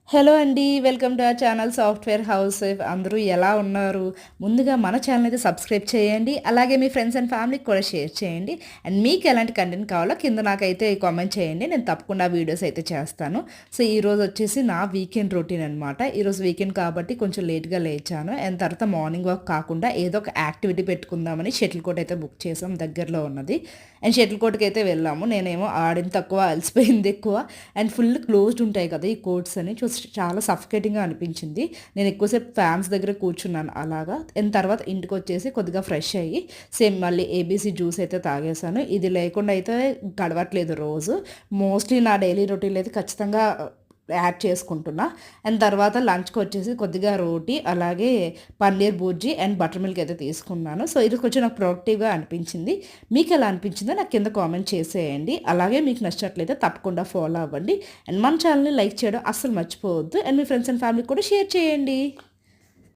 Hello అండి. Welcome to our channel software house wife. అందరూ ఎలా ఉన్నారు? ముందుగా మన ఛానల్ అయితే సబ్స్క్రైబ్ చేయండి. అలాగే మీ ఫ్రెండ్స్ అండ్ ఫ్యామిలీకి కూడా షేర్ చేయండి. అండ్ మీకు ఎలాంటి కంటెంట్ కావాలో కింద నాకైతే కామెంట్ చేయండి. నేను తప్పకుండా వీడియోస్ అయితే చేస్తాను. సో, ఈరోజు వచ్చేసి నా వీకెండ్ రొటీన్ అనమాట. ఈరోజు వీకెండ్ కాబట్టి కొంచెం లేట్‌గా లేచాను. అండ్ తర్వాత మార్నింగ్ వాక్ కాకుండా ఏదో ఒక యాక్టివిటీ పెట్టుకుందామని షటిల్ కోర్ట్ అయితే బుక్ చేసాం, దగ్గరలో ఉన్నది. అండ్ షటిల్ కోర్ట్‌కి అయితే వెళ్ళాము. నేనేమో ఆడింది తక్కువ, అలసిపోయింది ఎక్కువ. అండ్ ఫుల్ క్లోజ్డ్ ఉంటాయి కదా ఈ కోర్ట్స్ అని. చాలా సఫికేటింగ్‌గా అనిపించింది. నేను ఎక్కువసేపు ఫ్యాన్స్ దగ్గర కూర్చున్నాను అలాగా. అండ్ తర్వాత ఇంటికొచ్చేసి కొద్దిగా ఫ్రెష్ అయ్యి సేమ్ మళ్ళీ ఏబీసీ జ్యూస్ అయితే తాగేసాను. ఇది లేకుండా అయితే గడవట్లేదు రోజు. మోస్ట్‌లీ నా డైలీ రొటీన్‌లో అయితే ఖచ్చితంగా యాడ్ చేసుకుంటున్నా. అండ్ తర్వాత లంచ్‌కి వచ్చేసి కొద్దిగా రోటీ, అలాగే paneer bhurji and butter milk అయితే తీసుకున్నాను. సో, ఇది కొంచెం నాకు ప్రొడక్టివ్‌గా అనిపించింది. మీకెలా అనిపించిందో నాకు కింద కామెంట్ చేసేయండి. అలాగే మీకు నచ్చినట్లయితే తప్పకుండా ఫాలో అవ్వండి. అండ్ మన ఛానల్‌ని లైక్ చేయడం అస్సలు మర్చిపోవద్దు. అండ్ మీ ఫ్రెండ్స్ అండ్ ఫ్యామిలీకి కూడా షేర్ చేయండి.